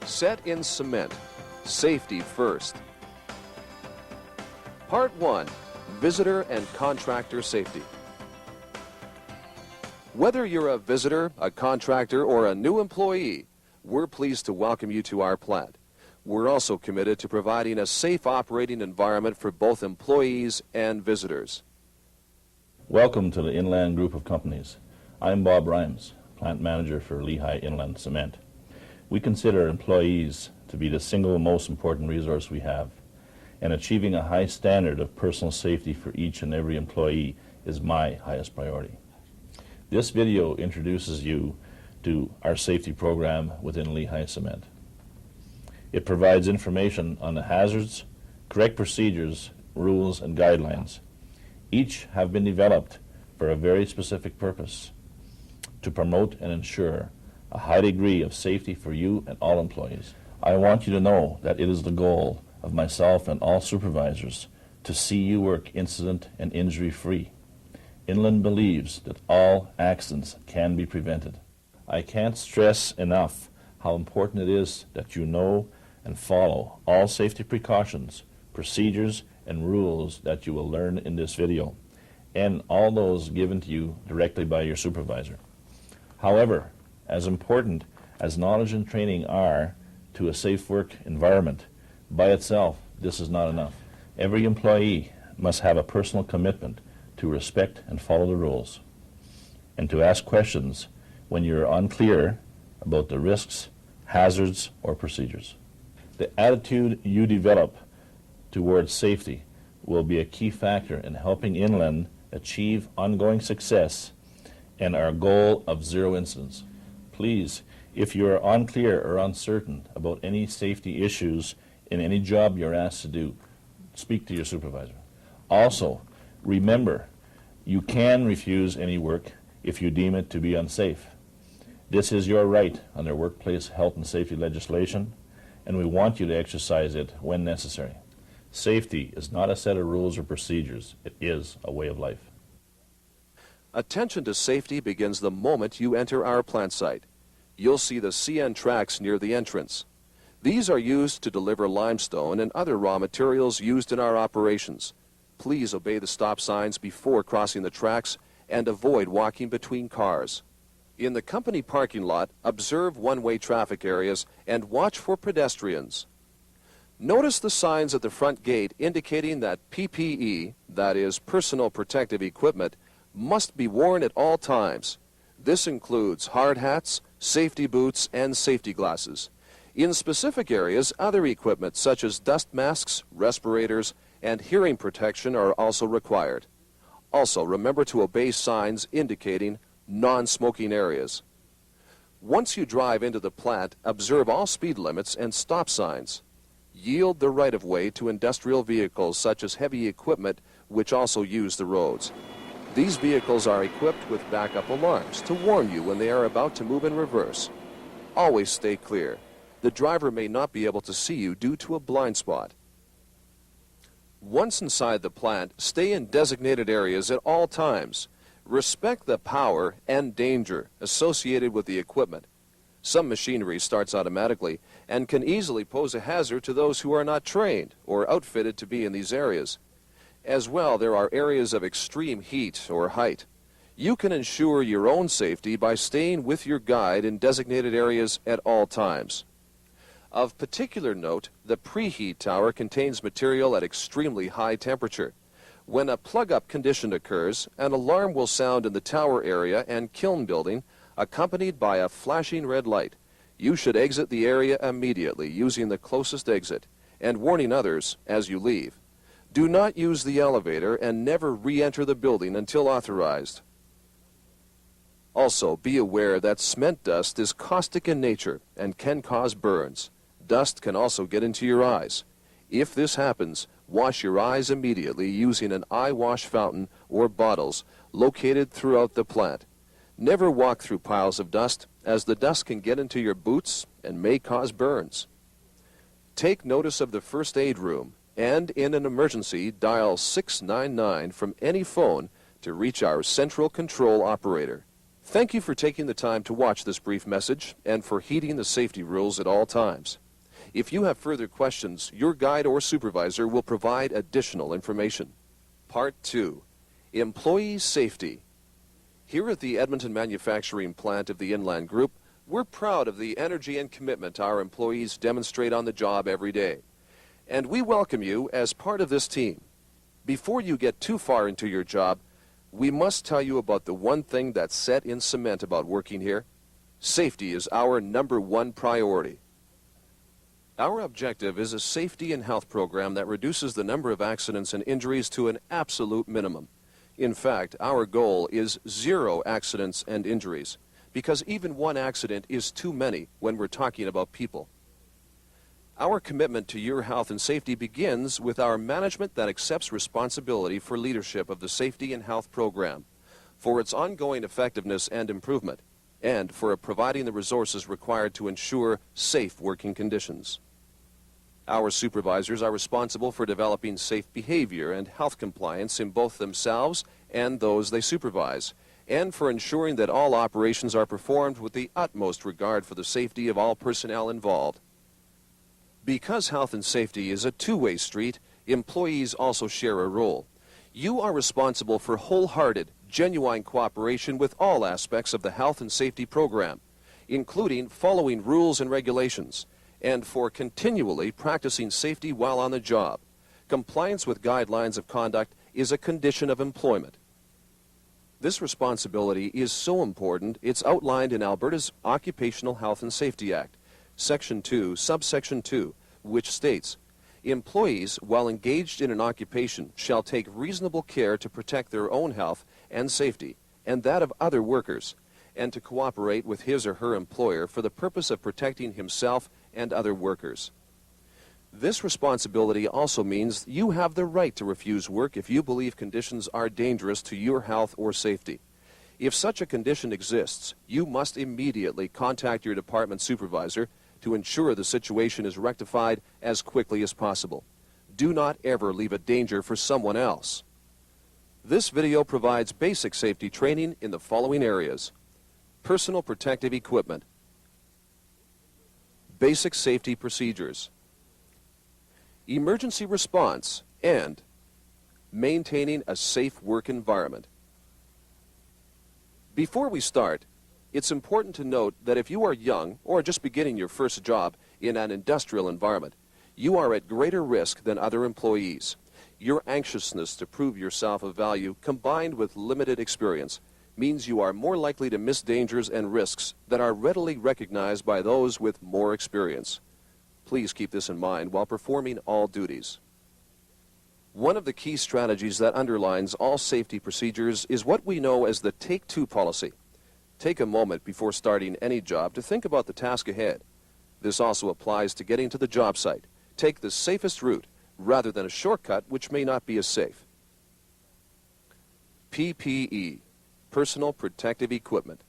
Set in cement. Safety first. Part 1. Visitor and Contractor Safety. Whether you're a visitor, a contractor, or a new employee, we're pleased to welcome you to our plant. We're also committed to providing a safe operating environment for both employees and visitors. Welcome to the Inland Group of Companies. I'm Bob Rhymes, Plant Manager for Lehigh Inland Cement. We consider employees to be the single most important resource we have, and achieving a high standard of personal safety for each and every employee is my highest priority. This video introduces you to our safety program within Lehigh Cement. It provides information on the hazards, correct procedures, rules, and guidelines. Each have been developed for a very specific purpose: to promote and ensure a high degree of safety for you and all employees. I want you to know that it is the goal of myself and all supervisors to see you work incident and injury-free. Inland believes that all accidents can be prevented. I can't stress enough how important it is that you know and follow all safety precautions, procedures, and rules that you will learn in this video, and all those given to you directly by your supervisor. However, as important as knowledge and training are to a safe work environment, by itself, this is not enough. Every employee must have a personal commitment to respect and follow the rules, and to ask questions when you're unclear about the risks, hazards, or procedures. The attitude you develop towards safety will be a key factor in helping Inland achieve ongoing success and our goal of zero incidents. Please, if you are unclear or uncertain about any safety issues in any job you're asked to do, speak to your supervisor. Also, remember, you can refuse any work if you deem it to be unsafe. This is your right under workplace health and safety legislation, and we want you to exercise it when necessary. Safety is not a set of rules or procedures. It is a way of life. Attention to safety begins the moment you enter our plant site. You'll see the CN tracks near the entrance. These are used to deliver limestone and other raw materials used in our operations. Please obey the stop signs before crossing the tracks and avoid walking between cars. In the company parking lot, observe one-way traffic areas and watch for pedestrians. Notice the signs at the front gate indicating that PPE, that is, personal protective equipment, must be worn at all times. This includes hard hats, safety boots, and safety glasses. In specific areas, other equipment such as dust masks, respirators, and hearing protection are also required. Also, remember to obey signs indicating non-smoking areas. Once you drive into the plant, observe all speed limits and stop signs. Yield the right-of-way to industrial vehicles such as heavy equipment which also use the roads. These vehicles are equipped with backup alarms to warn you when they are about to move in reverse. Always stay clear. The driver may not be able to see you due to a blind spot. Once inside the plant, stay in designated areas at all times. Respect the power and danger associated with the equipment. Some machinery starts automatically and can easily pose a hazard to those who are not trained or outfitted to be in these areas. As well, there are areas of extreme heat or height. You can ensure your own safety by staying with your guide in designated areas at all times. Of particular note, the preheat tower contains material at extremely high temperature. When a plug-up condition occurs, an alarm will sound in the tower area and kiln building, accompanied by a flashing red light. You should exit the area immediately using the closest exit and warning others as you leave. Do not use the elevator and never re-enter the building until authorized. Also, be aware that cement dust is caustic in nature and can cause burns. Dust can also get into your eyes. If this happens, wash your eyes immediately using an eye wash fountain or bottles located throughout the plant. Never walk through piles of dust, as the dust can get into your boots and may cause burns. Take notice of the first aid room, and in an emergency, dial 699 from any phone to reach our central control operator. Thank you for taking the time to watch this brief message and for heeding the safety rules at all times. If you have further questions, your guide or supervisor will provide additional information. Part 2. Employee Safety. Here at the Edmonton Manufacturing Plant of the Inland Group, we're proud of the energy and commitment our employees demonstrate on the job every day. And we welcome you as part of this team. Before you get too far into your job, we must tell you about the one thing that's set in cement about working here. Safety is our #1 priority. Our objective is a safety and health program that reduces the number of accidents and injuries to an absolute minimum. In fact, our goal is 0 accidents and injuries, because even one accident is too many when we're talking about people. Our commitment to your health and safety begins with our management that accepts responsibility for leadership of the safety and health program, for its ongoing effectiveness and improvement, and for providing the resources required to ensure safe working conditions. Our supervisors are responsible for developing safe behavior and health compliance in both themselves and those they supervise, and for ensuring that all operations are performed with the utmost regard for the safety of all personnel involved. Because health and safety is a two-way street, employees also share a role. You are responsible for wholehearted, genuine cooperation with all aspects of the health and safety program, including following rules and regulations, and for continually practicing safety while on the job. Compliance with guidelines of conduct is a condition of employment. This responsibility is so important, it's outlined in Alberta's Occupational Health and Safety Act, Section 2, Subsection 2, which states, employees, while engaged in an occupation, shall take reasonable care to protect their own health and safety, and that of other workers, and to cooperate with his or her employer for the purpose of protecting himself and other workers. This responsibility also means you have the right to refuse work if you believe conditions are dangerous to your health or safety. If such a condition exists, you must immediately contact your department supervisor to ensure the situation is rectified as quickly as possible. Do not ever leave a danger for someone else. This video provides basic safety training in the following areas: personal protective equipment, basic safety procedures, emergency response, and maintaining a safe work environment. Before we start, it's important to note that if you are young or just beginning your first job in an industrial environment, you are at greater risk than other employees. Your anxiousness to prove yourself of value, combined with limited experience, means you are more likely to miss dangers and risks that are readily recognized by those with more experience. Please keep this in mind while performing all duties. One of the key strategies that underlines all safety procedures is what we know as the Take Two policy. Take a moment before starting any job to think about the task ahead. This also applies to getting to the job site. Take the safest route rather than a shortcut which may not be as safe. PPE, personal protective equipment.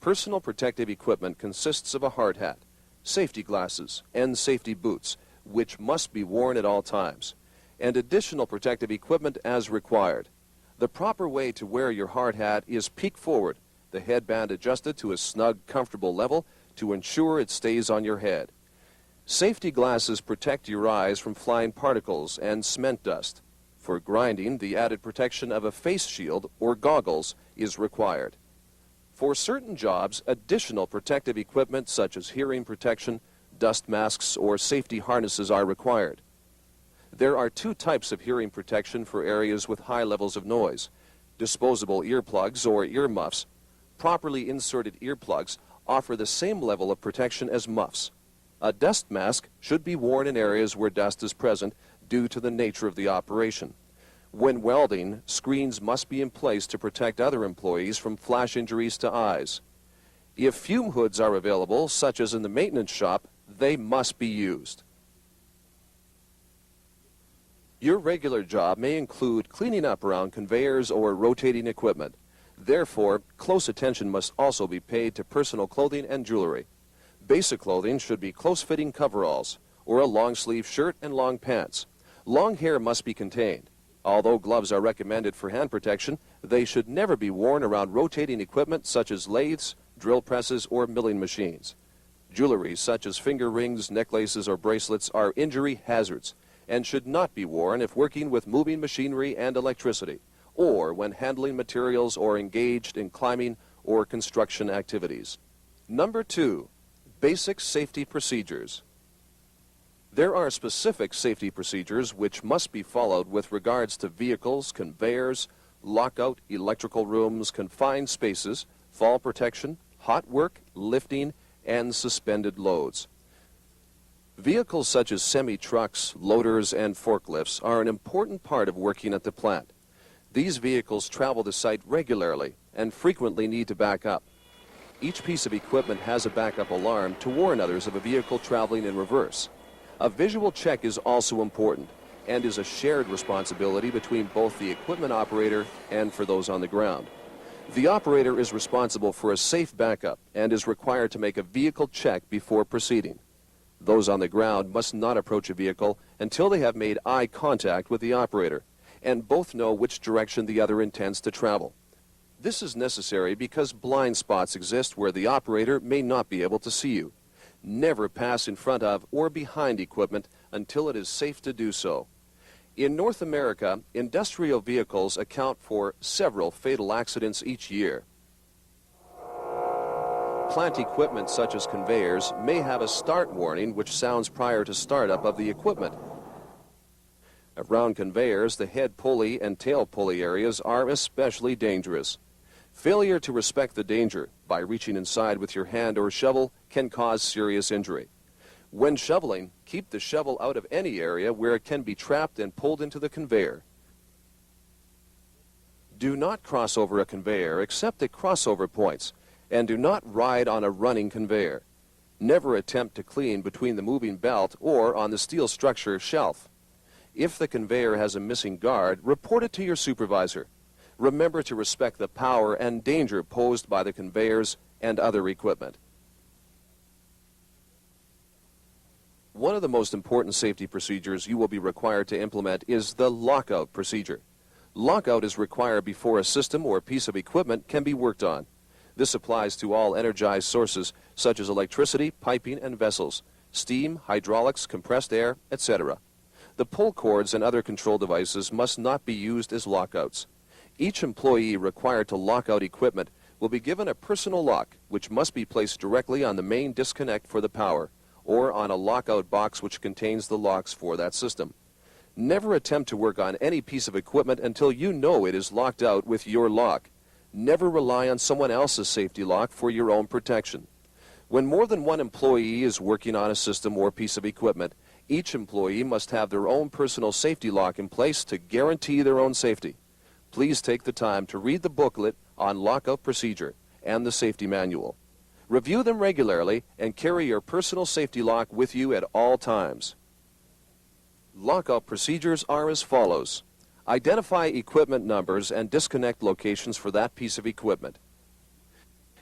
Personal protective equipment consists of a hard hat, safety glasses, and safety boots, which must be worn at all times, and additional protective equipment as required. The proper way to wear your hard hat is peak forward, the headband adjusted to a snug, comfortable level to ensure it stays on your head. Safety glasses protect your eyes from flying particles and cement dust. For grinding, the added protection of a face shield or goggles is required. For certain jobs, additional protective equipment such as hearing protection, dust masks, or safety harnesses are required. There are 2 types of hearing protection for areas with high levels of noise: disposable earplugs or earmuffs. Properly inserted earplugs offer the same level of protection as muffs. A dust mask should be worn in areas where dust is present due to the nature of the operation. When welding, screens must be in place to protect other employees from flash injuries to eyes. If fume hoods are available, such as in the maintenance shop, they must be used. Your regular job may include cleaning up around conveyors or rotating equipment. Therefore, close attention must also be paid to personal clothing and jewelry. Basic clothing should be close-fitting coveralls or a long-sleeve shirt and long pants. Long hair must be contained. Although gloves are recommended for hand protection, they should never be worn around rotating equipment such as lathes, drill presses, or milling machines. Jewelry such as finger rings, necklaces, or bracelets are injury hazards and should not be worn if working with moving machinery and electricity, or when handling materials or engaged in climbing or construction activities. Number 2, basic safety procedures. There are specific safety procedures which must be followed with regards to vehicles, conveyors, lockout, electrical rooms, confined spaces, fall protection, hot work, lifting, and suspended loads. Vehicles such as semi-trucks, loaders, and forklifts are an important part of working at the plant. These vehicles travel the site regularly and frequently need to back up. Each piece of equipment has a backup alarm to warn others of a vehicle traveling in reverse. A visual check is also important and is a shared responsibility between both the equipment operator and for those on the ground. The operator is responsible for a safe backup and is required to make a vehicle check before proceeding. Those on the ground must not approach a vehicle until they have made eye contact with the operator and both know which direction the other intends to travel. This is necessary because blind spots exist where the operator may not be able to see you. Never pass in front of or behind equipment until it is safe to do so. In North America, industrial vehicles account for several fatal accidents each year. Plant equipment such as conveyors may have a start warning which sounds prior to startup of the equipment. Around conveyors, the head pulley and tail pulley areas are especially dangerous. Failure to respect the danger by reaching inside with your hand or shovel can cause serious injury. When shoveling, keep the shovel out of any area where it can be trapped and pulled into the conveyor. Do not cross over a conveyor except at crossover points, and do not ride on a running conveyor. Never attempt to clean between the moving belt or on the steel structure shelf. If the conveyor has a missing guard, report it to your supervisor. Remember to respect the power and danger posed by the conveyors and other equipment. One of the most important safety procedures you will be required to implement is the lockout procedure. Lockout is required before a system or piece of equipment can be worked on. This applies to all energized sources such as electricity, piping, and vessels, steam, hydraulics, compressed air, etc. The pull cords and other control devices must not be used as lockouts. Each employee required to lock out equipment will be given a personal lock, which must be placed directly on the main disconnect for the power, or on a lockout box which contains the locks for that system. Never attempt to work on any piece of equipment until you know it is locked out with your lock. Never rely on someone else's safety lock for your own protection. When more than one employee is working on a system or piece of equipment, each employee must have their own personal safety lock in place to guarantee their own safety. Please take the time to read the booklet on lockout procedure and the safety manual. Review them regularly and carry your personal safety lock with you at all times. Lockout procedures are as follows. Identify equipment numbers and disconnect locations for that piece of equipment.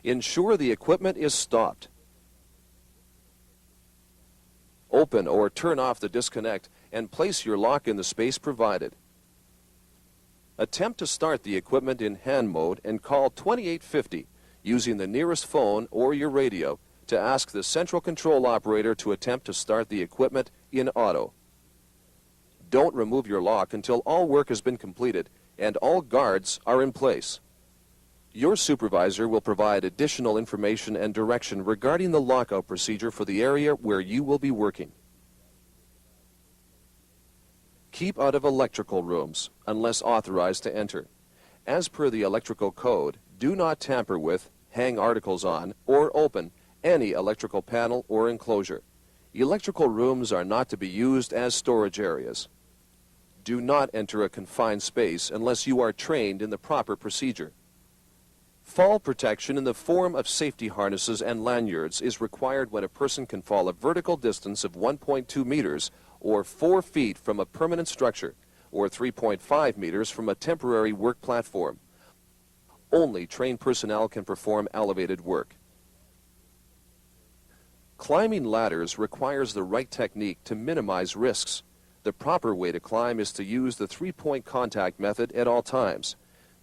Ensure the equipment is stopped. Open or turn off the disconnect and place your lock in the space provided. Attempt to start the equipment in hand mode and call 2850 using the nearest phone or your radio to ask the central control operator to attempt to start the equipment in auto. Don't remove your lock until all work has been completed and all guards are in place. Your supervisor will provide additional information and direction regarding the lockout procedure for the area where you will be working. Keep out of electrical rooms unless authorized to enter. As per the electrical code, do not tamper with, hang articles on, or open any electrical panel or enclosure. Electrical rooms are not to be used as storage areas. Do not enter a confined space unless you are trained in the proper procedure. Fall protection in the form of safety harnesses and lanyards is required when a person can fall a vertical distance of 1.2 meters or 4 feet from a permanent structure or 3.5 meters from a temporary work platform. Only trained personnel can perform elevated work. Climbing ladders requires the right technique to minimize risks. The proper way to climb is to use the three-point contact method at all times.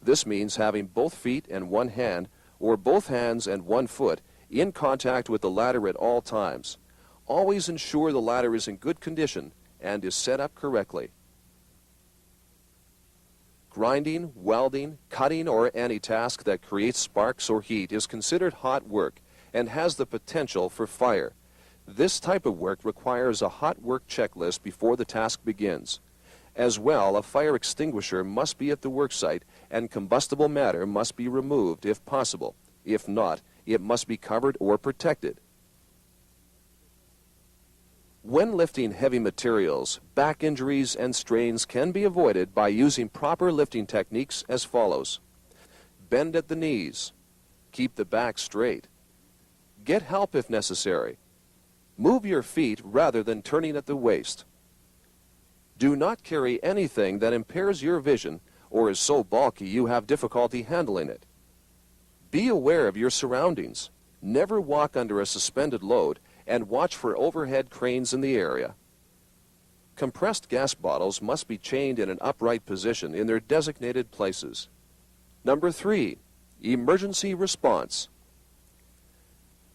This means having both feet and one hand, or both hands and one foot, in contact with the ladder at all times. Always ensure the ladder is in good condition and is set up correctly. Grinding, welding, cutting, or any task that creates sparks or heat is considered hot work and has the potential for fire. This type of work requires a hot work checklist before the task begins. As well, a fire extinguisher must be at the worksite and combustible matter must be removed if possible. If not, it must be covered or protected. When lifting heavy materials, back injuries and strains can be avoided by using proper lifting techniques as follows. Bend at the knees. Keep the back straight. Get help if necessary. Move your feet rather than turning at the waist. Do not carry anything that impairs your vision or is so bulky you have difficulty handling it. Be aware of your surroundings. Never walk under a suspended load and watch for overhead cranes in the area. Compressed gas bottles must be chained in an upright position in their designated places. Number 3, emergency response.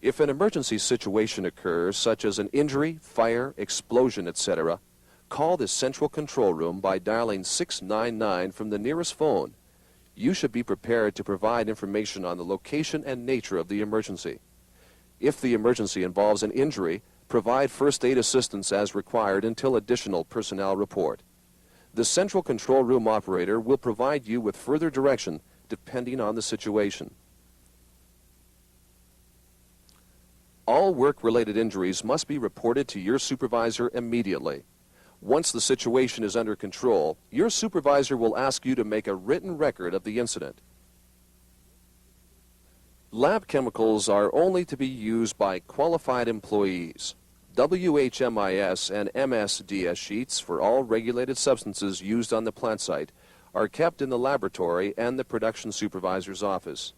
If an emergency situation occurs, such as an injury, fire, explosion, etc., call the central control room by dialing 699 from the nearest phone. You should be prepared to provide information on the location and nature of the emergency. If the emergency involves an injury, provide first aid assistance as required until additional personnel report. The central control room operator will provide you with further direction depending on the situation. All work-related injuries must be reported to your supervisor immediately. Once the situation is under control, your supervisor will ask you to make a written record of the incident. Lab chemicals are only to be used by qualified employees. WHMIS and MSDS sheets for all regulated substances used on the plant site are kept in the laboratory and the production supervisor's office.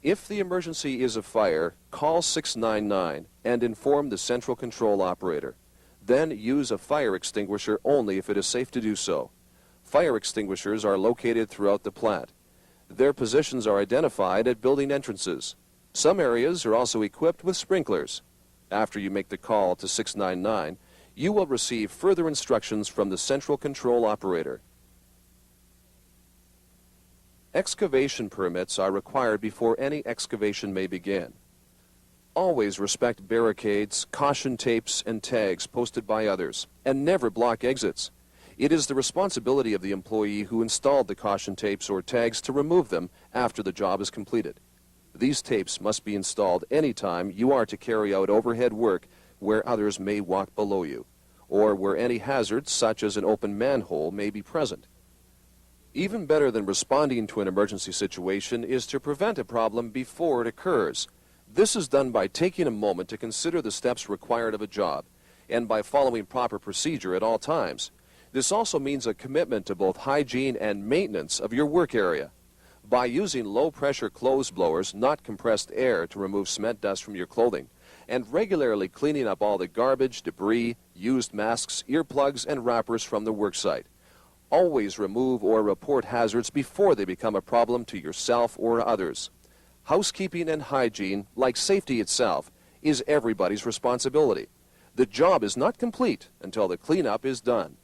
If the emergency is a fire, call 699 and inform the central control operator. Then use a fire extinguisher only if it is safe to do so. Fire extinguishers are located throughout the plant. Their positions are identified at building entrances. Some areas are also equipped with sprinklers. After you make the call to 699, you will receive further instructions from the central control operator. Excavation permits are required before any excavation may begin. Always respect barricades, caution tapes, and tags posted by others, and never block exits. It is the responsibility of the employee who installed the caution tapes or tags to remove them after the job is completed. These tapes must be installed any time you are to carry out overhead work where others may walk below you, or where any hazards such as an open manhole may be present. Even better than responding to an emergency situation is to prevent a problem before it occurs. This is done by taking a moment to consider the steps required of a job, and by following proper procedure at all times. This also means a commitment to both hygiene and maintenance of your work area. By using low-pressure clothes blowers, not compressed air, to remove cement dust from your clothing, and regularly cleaning up all the garbage, debris, used masks, earplugs, and wrappers from the worksite. Always remove or report hazards before they become a problem to yourself or others. Housekeeping and hygiene, like safety itself, is everybody's responsibility. The job is not complete until the cleanup is done.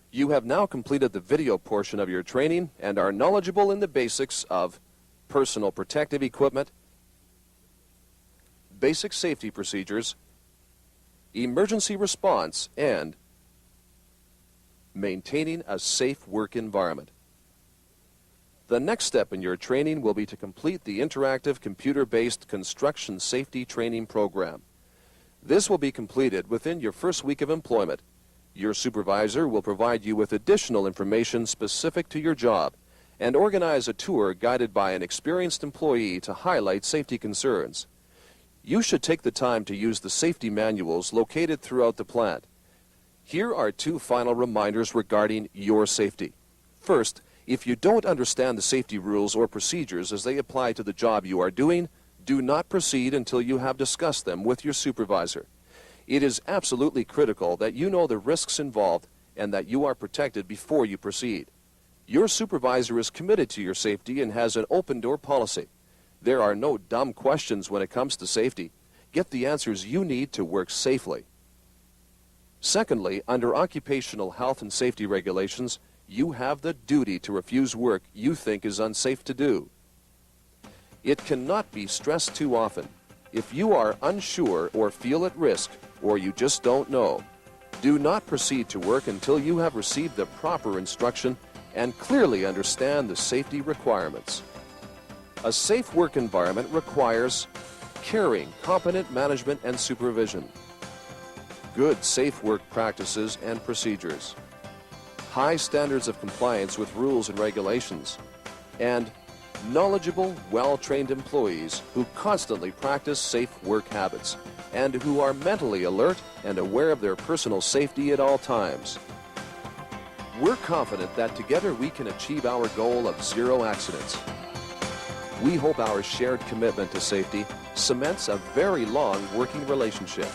You have now completed the video portion of your training and are knowledgeable in the basics of personal protective equipment, basic safety procedures, emergency response, and maintaining a safe work environment. The next step in your training will be to complete the interactive computer-based construction safety training program. This will be completed within your first week of employment. Your supervisor will provide you with additional information specific to your job and organize a tour guided by an experienced employee to highlight safety concerns. You should take the time to use the safety manuals located throughout the plant. Here are 2 final reminders regarding your safety. First, if you don't understand the safety rules or procedures as they apply to the job you are doing, do not proceed until you have discussed them with your supervisor. It is absolutely critical that you know the risks involved and that you are protected before you proceed. Your supervisor is committed to your safety and has an open-door policy. There are no dumb questions when it comes to safety. Get the answers you need to work safely. Secondly, under occupational health and safety regulations, you have the duty to refuse work you think is unsafe to do. It cannot be stressed too often. If you are unsure or feel at risk, or you just don't know, do not proceed to work until you have received the proper instruction and clearly understand the safety requirements. A safe work environment requires caring, competent management and supervision, good safe work practices and procedures, high standards of compliance with rules and regulations, and knowledgeable, well-trained employees who constantly practice safe work habits and who are mentally alert and aware of their personal safety at all times. We're confident that together we can achieve our goal of zero accidents. We hope our shared commitment to safety cements a very long working relationship.